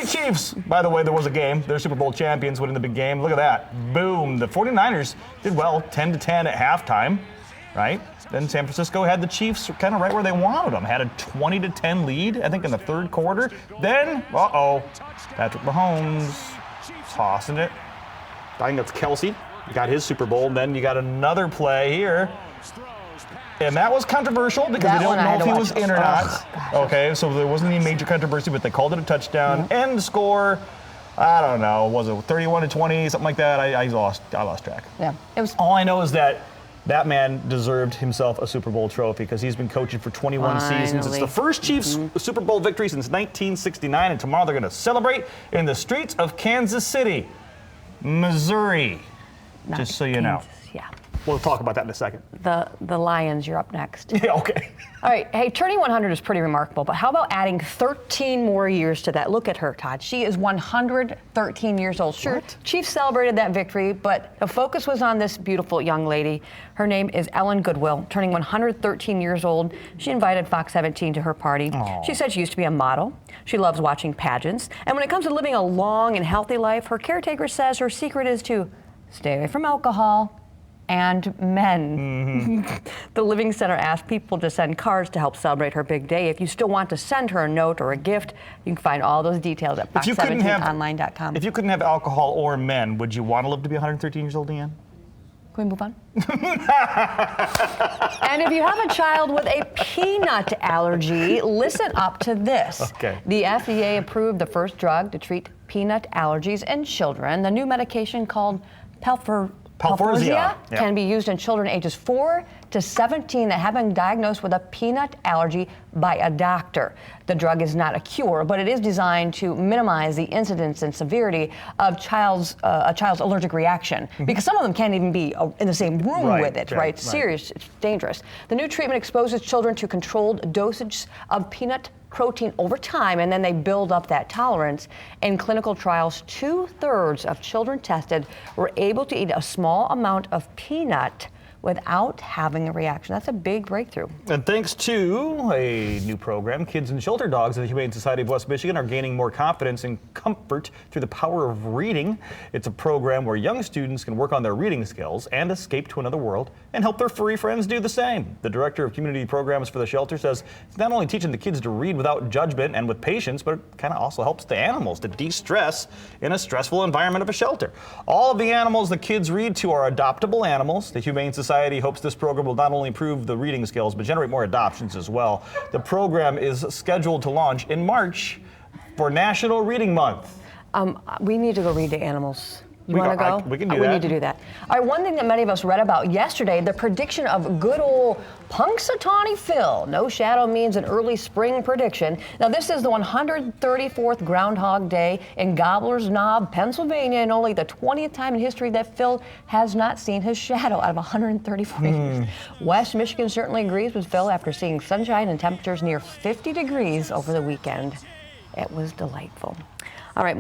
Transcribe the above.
City Chiefs, by the way, there was a game. They're Super Bowl champions, winning the big game. Look at that. Boom. The 49ers did well, 10-10 at halftime, right? Then San Francisco had the Chiefs kind of right where they wanted them. Had a 20-10 lead, I think, in the third quarter. Then, Patrick Mahomes tossing it. I think that's Kelsey. You got his Super Bowl. Then you got another play here. And that was controversial because we don't know if he was in or not. Okay, so there wasn't any major controversy, but they called it a touchdown. Mm-hmm. And the score, I don't know, was it 31-20, something like that? I lost track. Yeah, it was. All I know is that man deserved himself a Super Bowl trophy because he's been coaching for 21 seasons. It's the first Chiefs Super Bowl victory since 1969, and tomorrow they're going to celebrate in the streets of Kansas City, Missouri. Not just so you know. Yeah. We'll talk about that in a second. The Lions, you're up next. Yeah, okay. All right. Hey, turning 100 is pretty remarkable, but how about adding 13 more years to that? Look at her, Todd. She is 113 years old. Sure, what? Chiefs celebrated that victory, but the focus was on this beautiful young lady. Her name is Ellen Goodwill, turning 113 years old. She invited Fox 17 to her party. Aww. She said she used to be a model. She loves watching pageants. And when it comes to living a long and healthy life, her caretaker says her secret is to stay away from alcohol and men. Mm-hmm. The Living Center asked people to send cards to help celebrate her big day. If you still want to send her a note or a gift, you can find all those details at fox17online.com. If you couldn't have alcohol or men, would you want to live to be 113 years old, Deanne? Can we move on? And if you have a child with a peanut allergy, listen up to this. Okay. The FDA approved the first drug to treat peanut allergies in children. The new medication called Palforzia can be used in children ages 4 to 17 that have been diagnosed with a peanut allergy by a doctor. The drug is not a cure, but it is designed to minimize the incidence and severity of a child's allergic reaction, because some of them can't even be in the same room with it, right? Serious, it's dangerous. The new treatment exposes children to controlled dosage of peanut protein over time, and then they build up that tolerance. In clinical trials, 2/3 of children tested were able to eat a small amount of peanut without having a reaction. That's a big breakthrough. And thanks to a new program, kids and shelter dogs at the Humane Society of West Michigan are gaining more confidence and comfort through the power of reading. It's a program where young students can work on their reading skills and escape to another world and help their furry friends do the same. The director of community programs for the shelter says it's not only teaching the kids to read without judgment and with patience, but it kind of also helps the animals to de-stress in a stressful environment of a shelter. All of the animals the kids read to are adoptable animals. The Humane Society hopes this program will not only improve the reading skills, but generate more adoptions as well. The program is scheduled to launch in March for National Reading Month. We need to go read to animals. You want to go? We can do that. We need to do that. All right, one thing that many of us read about yesterday, the prediction of good old Punxsutawney Phil. No shadow means an early spring prediction. Now, this is the 134th Groundhog Day in Gobbler's Knob, Pennsylvania, and only the 20th time in history that Phil has not seen his shadow out of 134 years. West Michigan certainly agrees with Phil after seeing sunshine and temperatures near 50 degrees over the weekend. It was delightful. All right.